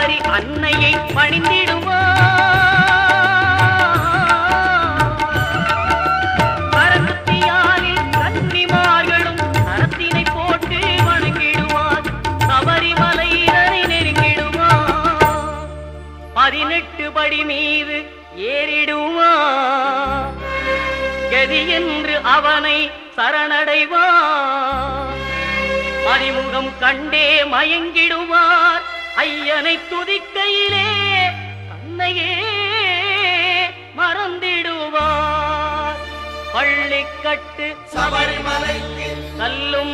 சபரி அன்னையை பணிந்திடுவார். கரகுத்தியாலில் கன்னிமார்களும் கரத்தினை போட்டு வணங்கிடுவார். சபரிமலையினை நெருங்கிடுவார். 18 படி மீது ஏறிடுவார். கதி என்று அவனை சரணடைவார். அறிமுகம் கண்டே மயங்கிடுவார். ஐயனை துதிக்கையிலே தன்னையே மறந்திடுவார். பள்ளிக்கட்டு சபரிமலைக்கு கல்லும்